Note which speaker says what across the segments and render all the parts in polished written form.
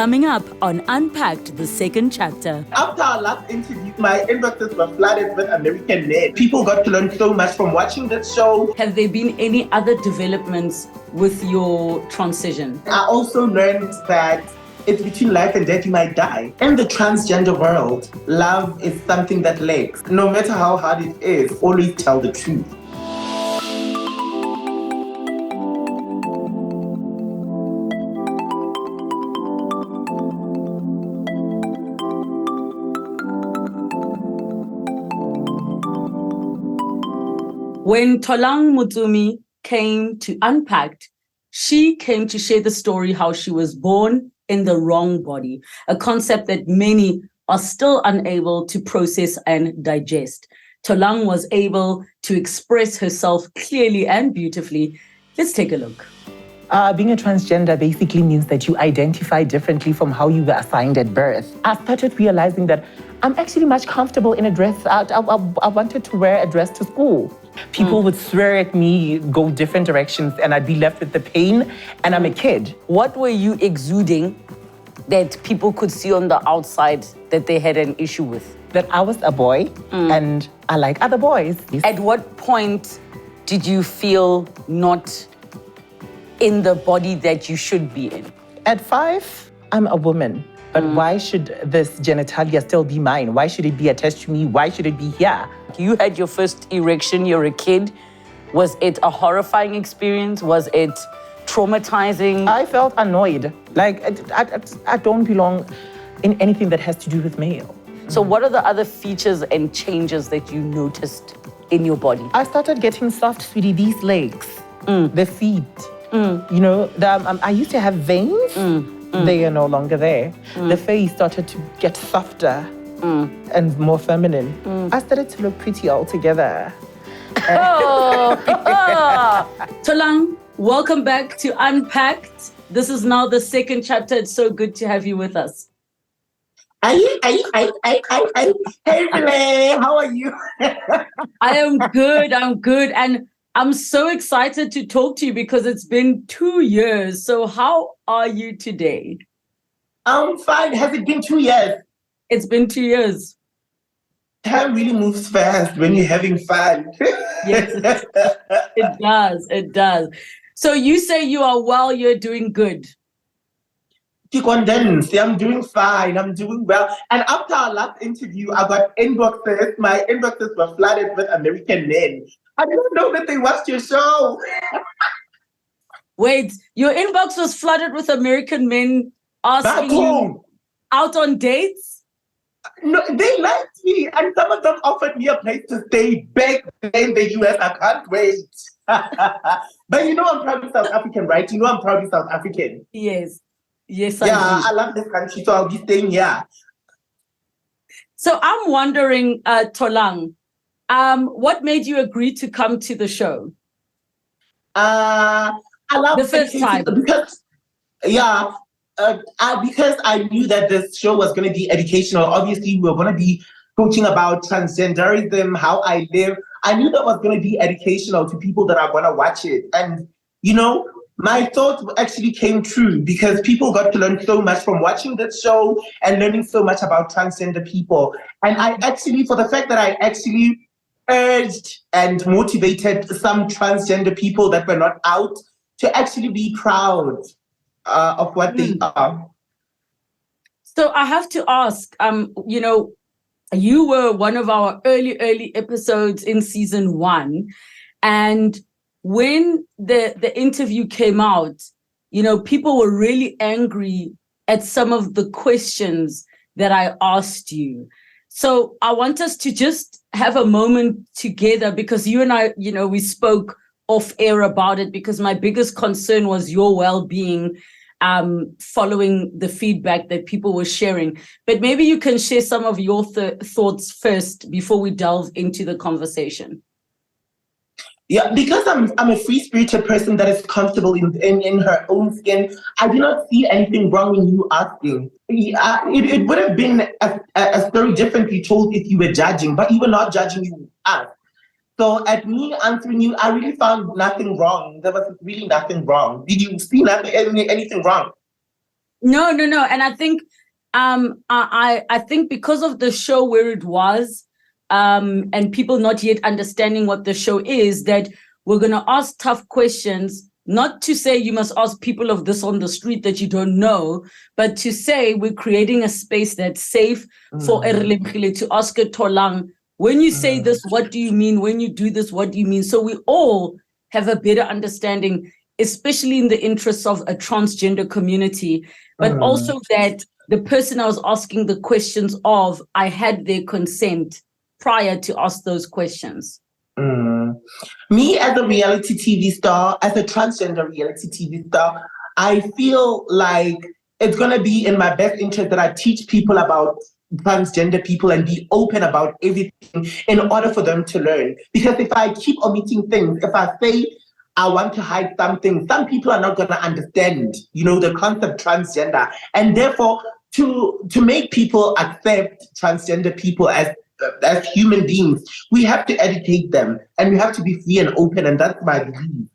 Speaker 1: Coming up on Unpacked, the second chapter.
Speaker 2: After our last interview, my inboxes were flooded with American men. People got to learn so much from watching this show.
Speaker 1: Have there been any other developments with your transition?
Speaker 2: I also learned that it's between life and death, you might die. In the transgender world, love is something that lags. No matter how hard it is, always tell the truth.
Speaker 1: When Tholang Motsumi came to Unpacked, she came to share the story how she was born in the wrong body, a concept that many are still unable to process and digest. Tholang was able to express herself clearly and beautifully. Let's take a look.
Speaker 3: Being a transgender basically means that you identify differently from how you were assigned at birth. I started realizing that I'm actually much comfortable in a dress. I wanted to wear a dress to school. People would swear at me, go different directions, and I'd be left with the pain, and I'm a kid.
Speaker 1: What were you exuding that people could see on the outside that they had an issue with?
Speaker 3: That I was a boy, and I like other boys.
Speaker 1: At what point did you feel not in the body that you should be in?
Speaker 3: At 5, I'm a woman. But why should this genitalia still be mine? Why should it be attached to me? Why should it be here?
Speaker 1: You had your first erection, you're a kid. Was it a horrifying experience? Was it traumatizing?
Speaker 3: I felt annoyed. Like, I don't belong in anything that has to do with male.
Speaker 1: So what are the other features and changes that you noticed in your body?
Speaker 3: I started getting soft, sweetie, these legs, the feet. You know, I used to have veins. They are no longer there. The face started to get softer and more feminine. I started to look pretty altogether.
Speaker 1: Tholang, welcome back to Unpacked. This is now the second chapter. It's so good to have you with us.
Speaker 2: Hey, Renee, how are you?
Speaker 1: I am good. And I'm so excited to talk to you because it's been 2 years. So how are you today?
Speaker 2: I'm fine. Has it been 2 years?
Speaker 1: It's been 2 years.
Speaker 2: Time really moves fast when you're having fun.
Speaker 1: Yes, it does. So you say you are well, you're doing good.
Speaker 2: Condensed. I'm doing fine. I'm doing well. And after our last interview, I got inboxes. My inboxes were flooded with American men. I didn't know that they watched your show.
Speaker 1: Wait, your inbox was flooded with American men asking you out on dates?
Speaker 2: No, they liked me, and some of them offered me a place to stay back in the US. I can't wait. But you know I'm proudly South African, right? You know I'm proudly South African.
Speaker 1: Yes,
Speaker 2: I love this country, so I'll be staying here.
Speaker 1: So I'm wondering, Tholang, what made you agree to come to the show?
Speaker 2: I love
Speaker 1: the first time
Speaker 2: because I knew that this show was going to be educational. Obviously, we were going to be talking about transgenderism, how I live. I knew that was going to be educational to people that are going to watch it. And, you know, my thoughts actually came true because people got to learn so much from watching this show and learning so much about transgender people. And I actually, for the fact that I actually urged and motivated some transgender people that were not out to actually be proud of what they are.
Speaker 1: So I have to ask, you know, you were one of our early episodes in season 1. And when the interview came out, you know, people were really angry at some of the questions that I asked you. So I want us to just have a moment together because you and I, you know, we spoke off air about it because my biggest concern was your well-being following the feedback that people were sharing. But maybe you can share some of your thoughts first before we delve into the conversation.
Speaker 2: Yeah, because I'm a free-spirited person that is comfortable in her own skin, I do not see anything wrong in you asking. It would have been a story differently told if you were judging, but you were not judging, you asked. So at me answering you, I really found nothing wrong. There was really nothing wrong. Did you see anything wrong?
Speaker 1: No, no, no. And I think I think because of the show where it was, and people not yet understanding what the show is, that we're gonna ask tough questions, not to say you must ask people of this on the street that you don't know, but to say we're creating a space that's safe for a Relebogile to ask a Tholang, when you say this, what do you mean? When you do this, what do you mean? So we all have a better understanding, especially in the interests of a transgender community, but also that the person I was asking the questions of, I had their consent prior to ask those questions.
Speaker 2: Me as a reality TV star, as a transgender reality TV star, I feel like it's going to be in my best interest that I teach people about transgender people and be open about everything in order for them to learn. Because if I keep omitting things, if I say I want to hide something, some people are not going to understand, the concept transgender. And therefore, to make people accept transgender people as human beings, we have to educate them and we have to be free and open, and that's my belief.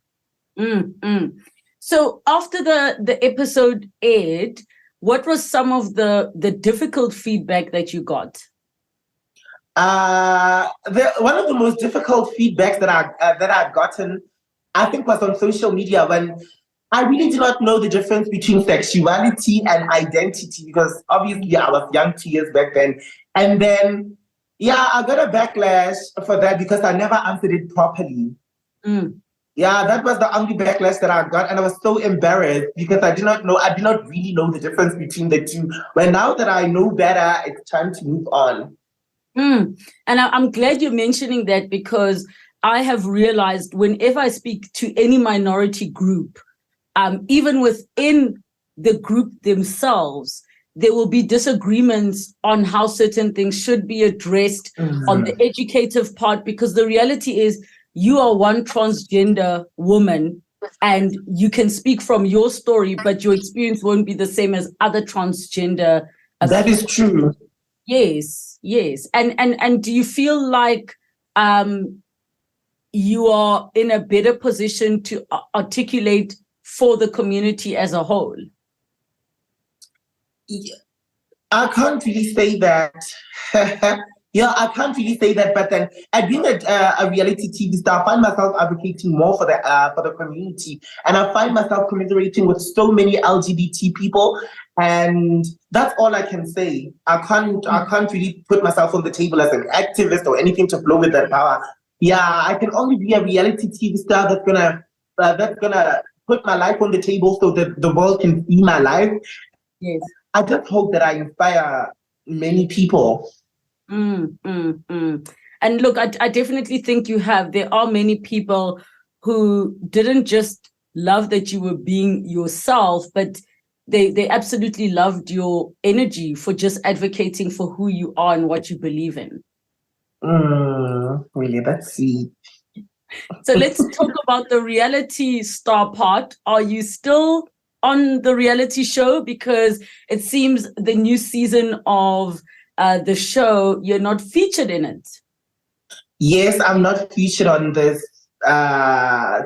Speaker 1: So after the episode aired, what was some of the difficult feedback that you got?
Speaker 2: One of the most difficult feedbacks that I've gotten, I think, was on social media, when I really did not know the difference between sexuality and identity, because obviously I was young 2 years back then. And then, I got a backlash for that because I never answered it properly. Yeah, that was the only backlash that I got. And I was so embarrassed because I did not really know the difference between the two. But now that I know better, it's time to move on.
Speaker 1: And I'm glad you're mentioning that, because I have realized whenever I speak to any minority group, even within the group themselves, there will be disagreements on how certain things should be addressed on the educative part, because the reality is you are one transgender woman and you can speak from your story, but your experience won't be the same as other transgender.
Speaker 2: That is true.
Speaker 1: Yes. And do you feel like you are in a better position to articulate for the community as a whole?
Speaker 2: I can't really say that. I can't really say that. But then, at being a reality TV star, I find myself advocating more for the community, and I find myself commiserating with so many LGBT people, and that's all I can say. I can't really put myself on the table as an activist or anything to blow with that power. I can only be a reality TV star that's gonna put my life on the table so that the world can see my life.
Speaker 1: Yes.
Speaker 2: I just hope that I inspire many people.
Speaker 1: And look, I definitely think you have. There are many people who didn't just love that you were being yourself, but they absolutely loved your energy for just advocating for who you are and what you believe in.
Speaker 2: Really, that's sweet.
Speaker 1: So let's talk about the reality star part. Are you still on the reality show? Because it seems the new season of the show, you're not featured in it.
Speaker 2: Yes, I'm not featured on this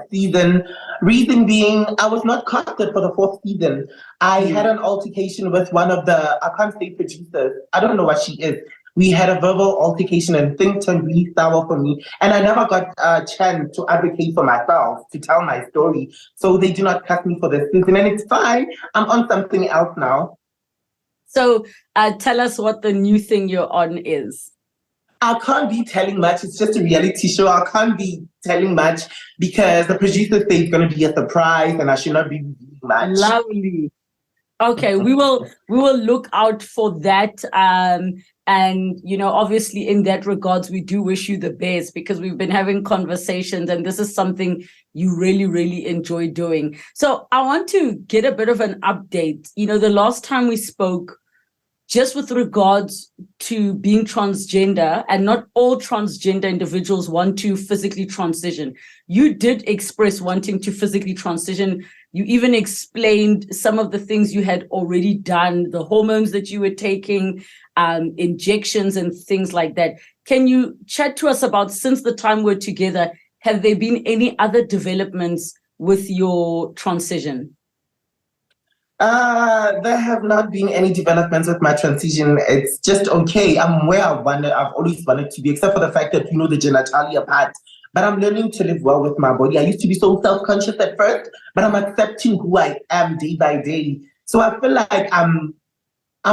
Speaker 2: season. Reason being, I was not casted for the 4th season. I had an altercation with one of the, I can't say producers, I don't know what she is. We had a verbal altercation and things turned really sour for me. And I never got a chance to advocate for myself, to tell my story. So they do not cast me for this season. And it's fine. I'm on something else now.
Speaker 1: So tell us what the new thing you're on is.
Speaker 2: I can't be telling much. It's just a reality show. I can't be telling much because the producer says it's going to be a surprise and I should not be revealing much.
Speaker 1: Lovely. Okay, we will look out for that. And, obviously in that regards, we do wish you the best, because we've been having conversations and this is something you really, really enjoy doing. So I want to get a bit of an update. The last time we spoke, just with regards to being transgender, and not all transgender individuals want to physically transition. You did express wanting to physically transition. You even explained some of the things you had already done, the hormones that you were taking, injections and things like that. Can you chat to us about, since the time we're together, have there been any other developments with your transition?
Speaker 2: There have not been any developments with my transition. It's just okay. I'm where I've always wanted to be, except for the fact that, the genitalia part. But I'm learning to live well with my body. I used to be so self-conscious at first, but I'm accepting who I am day by day. So I feel like I'm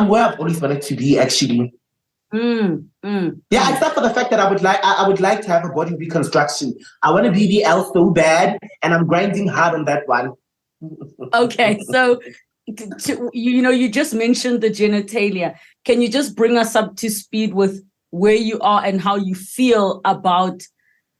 Speaker 2: where I've always wanted to be, actually. Except for the fact that I would like to have a body reconstruction. I want a BBL so bad, and I'm grinding hard on that one.
Speaker 1: Okay, so you just mentioned the genitalia. Can you just bring us up to speed with where you are and how you feel about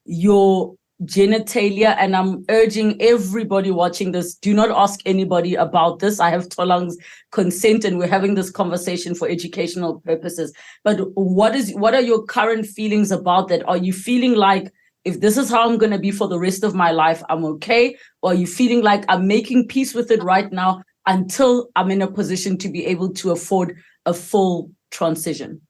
Speaker 1: your genitalia? And I'm urging everybody watching this, do not ask anybody about this. I have Tholang's consent and we're having this conversation for educational purposes. But what are your current feelings about that? Are you feeling like, if this is how I'm going to be for the rest of my life, I'm okay? Or are you feeling like I'm making peace with it right now until I'm in a position to be able to afford a full transition?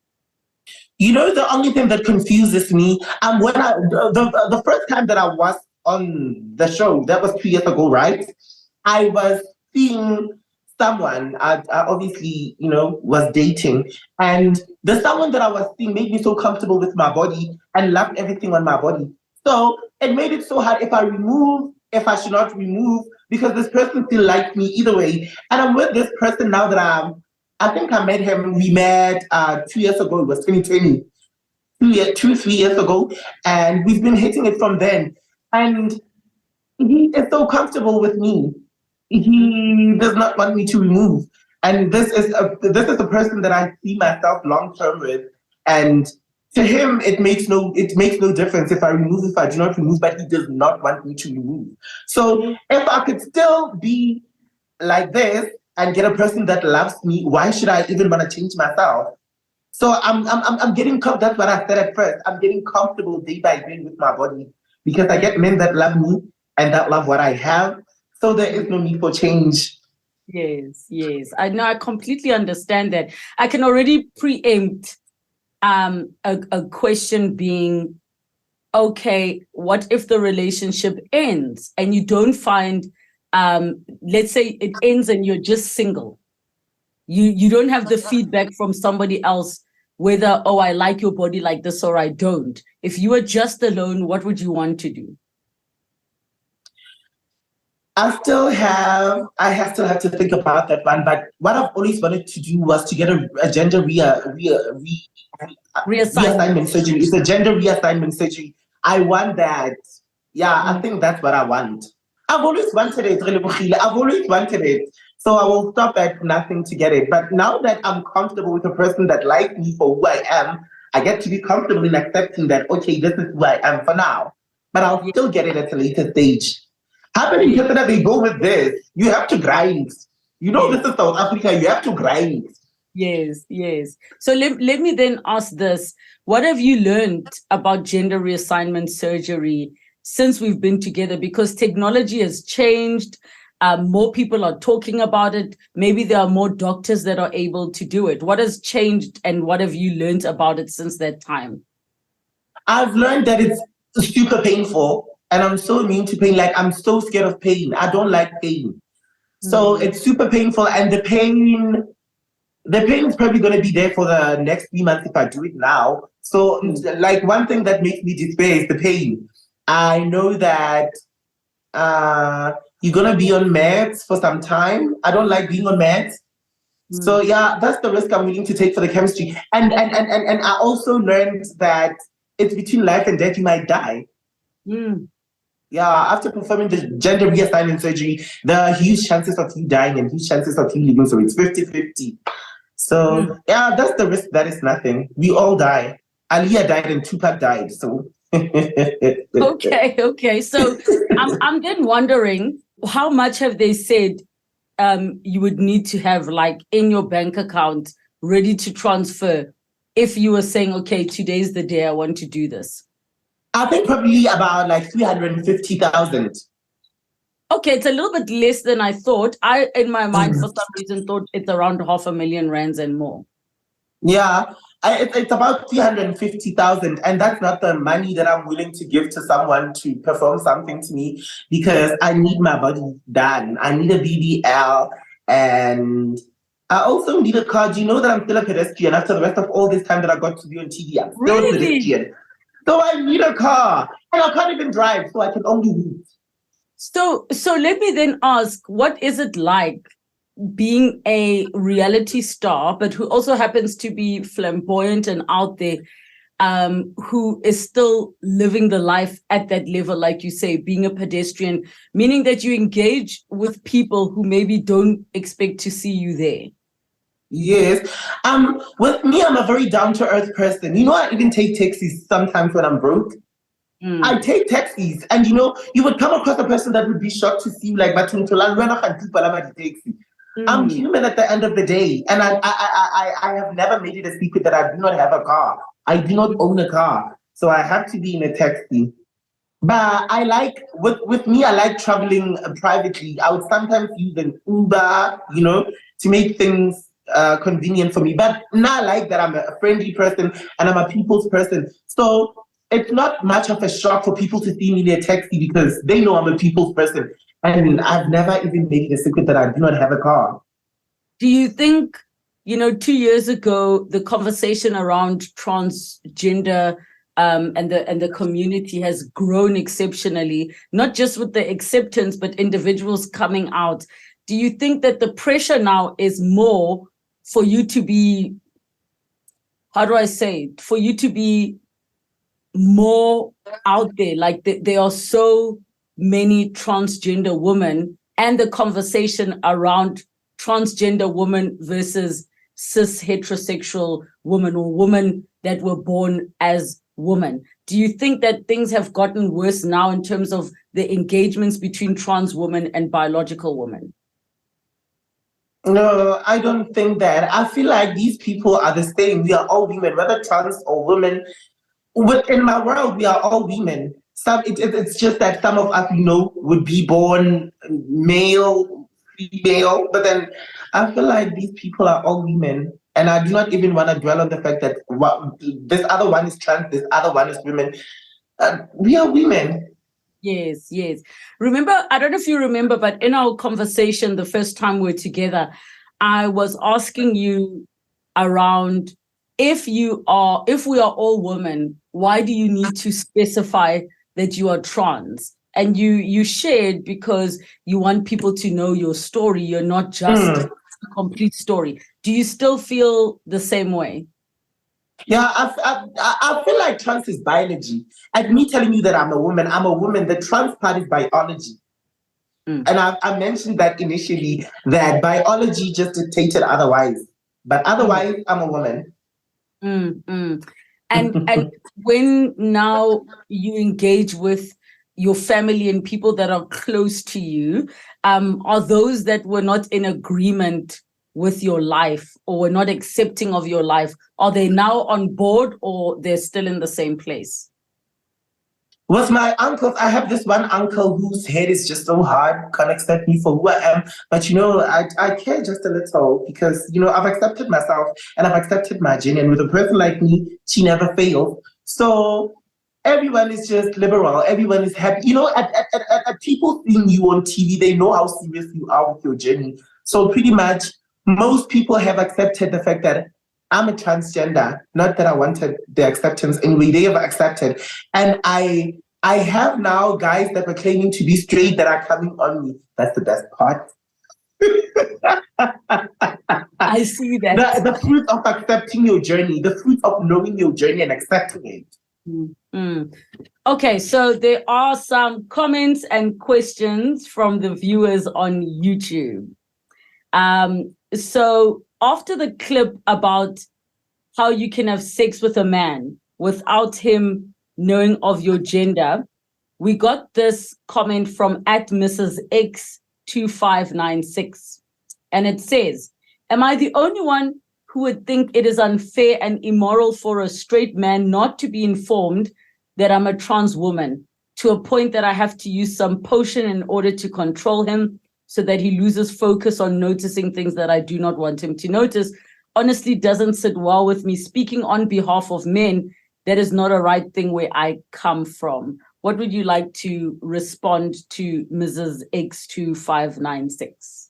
Speaker 2: The only thing that confuses me, when the first time that I was on the show, that was 2 years ago, right? I was seeing someone I obviously, was dating, and the someone that I was seeing made me so comfortable with my body and loved everything on my body. So it made it so hard if I should not remove, because this person still liked me either way. And I'm with this person now that I think I met him. We met 2 years ago. It was 2020, 3 years ago. And we've been hitting it from then. And he is so comfortable with me. He does not want me to remove. And this is a person that I see myself long term with. And to him, it makes no difference if I remove, if I do not remove, but he does not want me to remove. So if I could still be like this and get a person that loves me, why should I even want to change myself? So I'm getting, that's what I said at first. I'm getting comfortable day by day with my body, because I get men that love me and that love what I have. So there is no need for change.
Speaker 1: Yes. I know, I completely understand that. I can already preempt a question being, okay, what if the relationship ends and you don't find, let's say it ends and you're just single. You don't have the feedback from somebody else whether, oh, I like your body like this or I don't. If you were just alone, what would you want to do?
Speaker 2: I still have to think about that one. But what I've always wanted to do was to get a gender reassignment surgery. It's a gender reassignment surgery. I want that. Yeah, I think that's what I want. I've always wanted it, Relebogile. I've always wanted it. So I will stop at nothing to get it. But now that I'm comfortable with a person that likes me for who I am, I get to be comfortable in accepting that, okay, this is who I am for now. But I'll still get it at a later stage. Happening here that they go with this, you have to grind. This is South Africa, you have to grind.
Speaker 1: Yes. So let me then ask this. What have you learned about gender reassignment surgery since we've been together? Because technology has changed. More people are talking about it. Maybe there are more doctors that are able to do it. What has changed and what have you learned about it since that time?
Speaker 2: I've learned that it's super painful. And I'm so immune to pain. Like, I'm so scared of pain. I don't like pain. So it's super painful. And the pain is probably going to be there for the next 3 months if I do it now. So like, one thing that makes me despair is the pain. I know that you're going to be on meds for some time. I don't like being on meds. So yeah, that's the risk I'm willing to take for the chemistry. And I also learned that it's between life and death. You might die. Yeah, after performing the gender reassignment surgery, there are huge chances of you dying and huge chances of you living. So it's 50-50. So yeah, that's the risk. That is nothing. We all die. Aliyah died and Tupac died. So
Speaker 1: okay. So I'm then wondering, how much have they said you would need to have, like, in your bank account ready to transfer if you were saying, okay, today's the day I want to do this?
Speaker 2: I think probably about like 350,000.
Speaker 1: Okay, it's a little bit less than I thought. I, in my mind, for some reason, thought it's around 500,000 rands and more.
Speaker 2: Yeah, it's about 350,000, and that's not the money that I'm willing to give to someone to perform something to me, because I need my body done. I need a BBL, And I also need a car. Do you know that I'm still a pedestrian after the rest of all this time that I got to be on TV? I'm still a pedestrian. So I need a car. And I can't even drive, so I can only root.
Speaker 1: So let me then ask, what is it like being a reality star, but who also happens to be flamboyant and out there, who is still living the life at that level, like you say, being a pedestrian, meaning that you engage with people who maybe don't expect to see you there?
Speaker 2: Yes. With me, I'm a very down-to-earth person. I even take taxis sometimes when I'm broke. I take taxis, and you would come across a person that would be shocked to see you, like, I'm human at the end of the day, and I have never made it a secret that I do not have a car. I do not own a car, so I have to be in a taxi. But I like, with me, I like traveling privately. I would sometimes use an Uber, to make things convenient for me. But not like that. I'm a friendly person and I'm a people's person. So it's not much of a shock for people to see me in a taxi because they know I'm a people's person. And I've never even made it a secret that I do not have a car.
Speaker 1: Do you think, 2 years ago, the conversation around transgender and the community has grown exceptionally, not just with the acceptance, but individuals coming out. Do you think that the pressure now is more for you to be, for you to be more out there? Like there are so many transgender women, and the conversation around transgender women versus cis heterosexual women, or women that were born as women. Do you think that things have gotten worse now in terms of the engagements between trans women and biological women?
Speaker 2: No, I don't think that. I feel like these people are the same. We are all women, whether trans or women. In my world, we are all women. It's just that some of us, would be born male, female, but then I feel like these people are all women. And I do not even want to dwell on the fact that this other one is trans, this other one is women. We are women.
Speaker 1: Yes. Remember, I don't know if you remember, but in our conversation the first time we were together, I was asking you around, if we are all women, why do you need to specify that you are trans? And you shared because you want people to know your story. You're not just a complete story. Do you still feel the same way?
Speaker 2: Yeah, I feel like trans is biology. And me telling you that I'm a woman, the trans part is biology. And I mentioned that initially, that biology just dictated otherwise. But otherwise, I'm a woman.
Speaker 1: And when now you engage with your family and people that are close to you, are those that were not in agreement with your life or were not accepting of your life, are they now on board, or they're still in the same place?
Speaker 2: With my uncles, I have this one uncle whose head is just so hard, can't accept me for who I am. But I care just a little because I've accepted myself and I've accepted my gender. And with a person like me, she never fails. So everyone is just liberal. Everyone is happy. At people seeing you on TV, they know how serious you are with your journey. So pretty much most people have accepted the fact that I'm a transgender. Not that I wanted the acceptance anyway. They have accepted. And I have now guys that were claiming to be straight that are coming on me. That's the best part.
Speaker 1: I see that.
Speaker 2: The fruit of accepting your journey, the fruit of knowing your journey and accepting it.
Speaker 1: Okay, so there are some comments and questions from the viewers on YouTube. So after the clip about how you can have sex with a man without him knowing of your gender, we got this comment from @Mrs. X2596. And it says, am I the only one who would think it is unfair and immoral for a straight man not to be informed that I'm a trans woman, to a point that I have to use some potion in order to control him so that he loses focus on noticing things that I do not want him to notice? Honestly, doesn't sit well with me. Speaking on behalf of men, that is not a right thing where I come from. What would you like to respond to Mrs. X2596?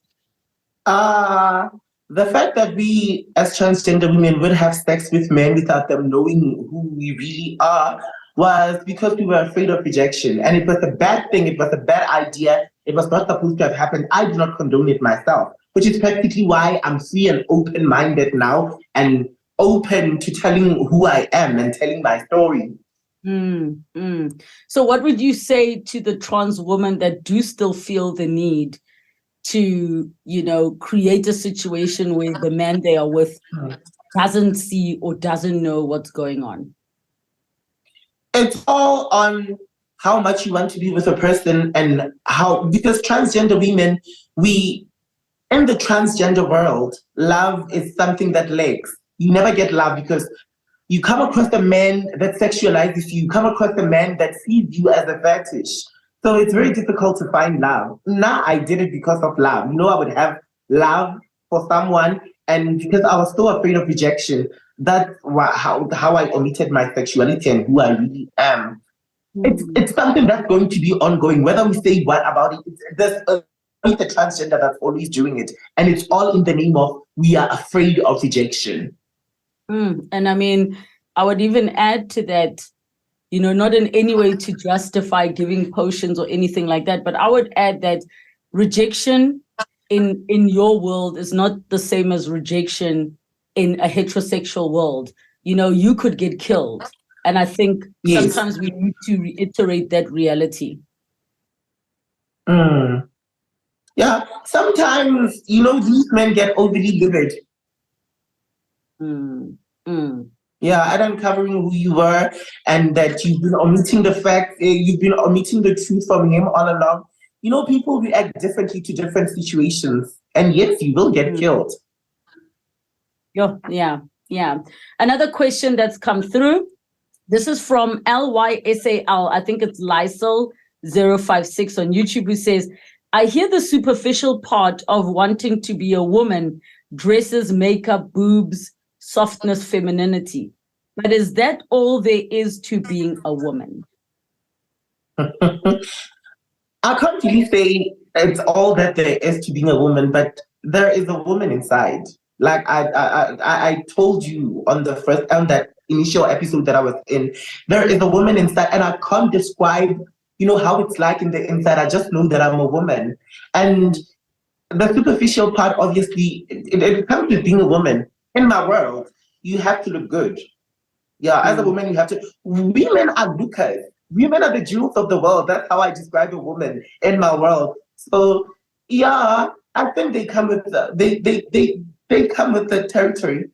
Speaker 2: Uh, the fact that we, as transgender women, would have sex with men without them knowing who we really are was because we were afraid of rejection. And it was a bad thing. It was a bad idea. It was not supposed to have happened. I do not condone it myself, which is practically why I'm free and open-minded now and open to telling who I am and telling my story.
Speaker 1: So what would you say to the trans women that do still feel the need to, create a situation where the man they are with doesn't see or doesn't know what's going on?
Speaker 2: It's all on how much you want to be with a person and because transgender women, in the transgender world, love is something that lags. You never get love because you come across a man that sexualizes you, you come across a man that sees you as a fetish. So it's very difficult to find love. Now I did it because of love. I would have love for someone, and because I was so afraid of rejection, that's how I omitted my sexuality and who I really am. It's something that's going to be ongoing, whether we say what about it. There's the transgender that's always doing it, and it's all in the name of we are afraid of rejection.
Speaker 1: And I mean, I would even add to that, not in any way to justify giving potions or anything like that, but I would add that rejection in your world is not the same as rejection in a heterosexual world. You could get killed. And I think sometimes we need to reiterate that reality.
Speaker 2: Yeah, sometimes, these men get overly livid. Yeah, and uncovering who you were and that you've been omitting the truth from him all along. People react differently to different situations, and yes, you will get killed.
Speaker 1: Yeah. Another question that's come through. This is from LYSAL. I think it's Lysel056 on YouTube, who says, I hear the superficial part of wanting to be a woman, dresses, makeup, boobs, softness, femininity. But is that all there is to being a woman?
Speaker 2: I can't really say it's all that there is to being a woman, but there is a woman inside. Like I told you on that initial episode that I was in, there is a woman inside, and I can't describe, how it's like in the inside. I just know that I'm a woman. And the superficial part, obviously, it comes with being a woman. In my world, you have to look good. Yeah, as a woman, you have to. Women are lookers. Women are the jewels of the world. That's how I describe a woman in my world. So, yeah, I think they come with they come with the territory.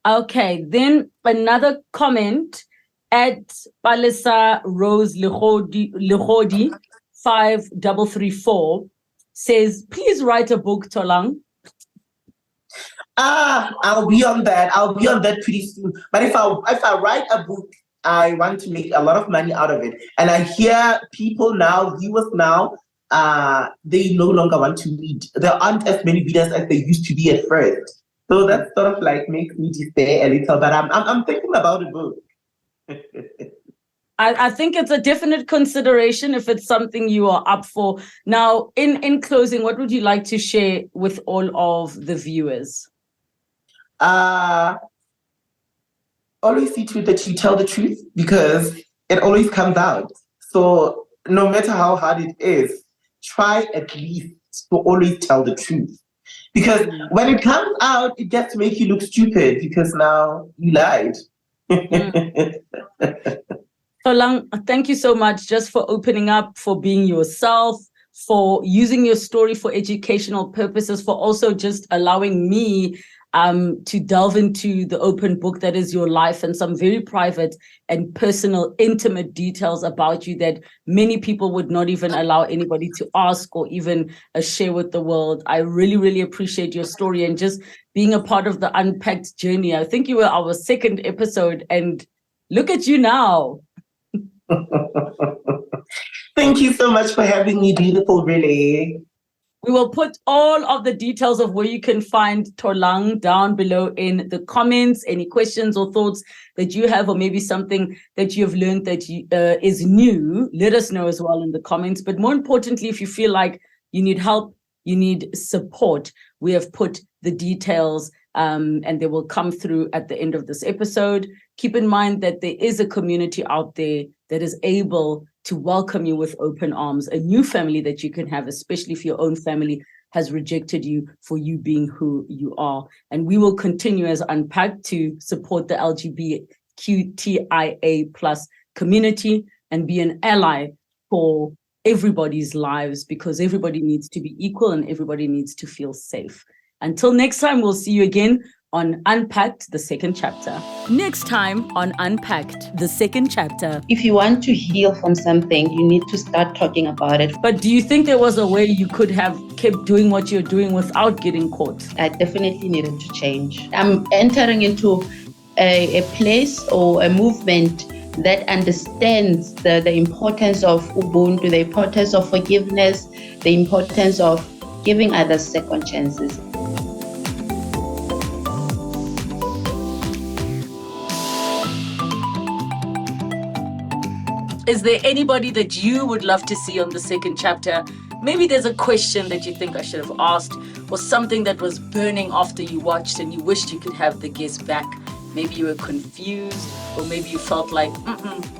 Speaker 1: Okay, then another comment at Palisa Rose Lehodi 5334 says, please write a book, Tholang.
Speaker 2: I'll be on that. I'll be on that pretty soon. But if I write a book, I want to make a lot of money out of it. And I hear viewers now, they no longer want to read. There aren't as many readers as there used to be at first. So that sort of like makes me despair a little. But I'm thinking about a book.
Speaker 1: I think it's a definite consideration if it's something you are up for. Now, in closing, what would you like to share with all of the viewers?
Speaker 2: Always see to it that you tell the truth, because it always comes out. So no matter how hard it is, try at least to always tell the truth. Because when it comes out, it gets to make you look stupid because now you lied.
Speaker 1: Tholang, thank you so much just for opening up, for being yourself, for using your story for educational purposes, for also just allowing me to delve into the open book that is your life and some very private and personal, intimate details about you that many people would not even allow anybody to ask or even share with the world. I really, really appreciate your story and just being a part of the Unpacked journey. I think you were our second episode, and look at you now.
Speaker 2: Thank you so much for having me, beautiful Relay.
Speaker 1: We will put all of the details of where you can find Tholang down below in the comments. Any questions or thoughts that you have, or maybe something that you've learned that is new, let us know as well in the comments. But more importantly, if you feel like you need help you need support, we have put the details and they will come through at the end of this episode. Keep in mind that there is a community out there that is able to welcome you with open arms, a new family that you can have, especially if your own family has rejected you for you being who you are. And we will continue as Unpacked to support the LGBTQIA plus community and be an ally for everybody's lives, because everybody needs to be equal and everybody needs to feel safe. Until next time, we'll see you again on Unpacked, the second chapter. Next time on Unpacked, the second chapter.
Speaker 4: If you want to heal from something, you need to start talking about it.
Speaker 1: But do you think there was a way you could have kept doing what you're doing without getting caught?
Speaker 4: I definitely needed to change. I'm entering into a place or a movement that understands the importance of Ubuntu, the importance of forgiveness, the importance of giving others second chances.
Speaker 1: Is there anybody that you would love to see on the second chapter? Maybe there's a question that you think I should have asked, or something that was burning after you watched and you wished you could have the guest back. Maybe you were confused, or maybe you felt like,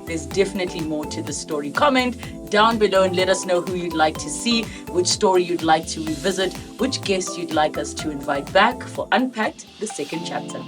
Speaker 1: there's definitely more to the story. Comment down below and let us know who you'd like to see, which story you'd like to revisit, which guest you'd like us to invite back for Unpacked, the second chapter.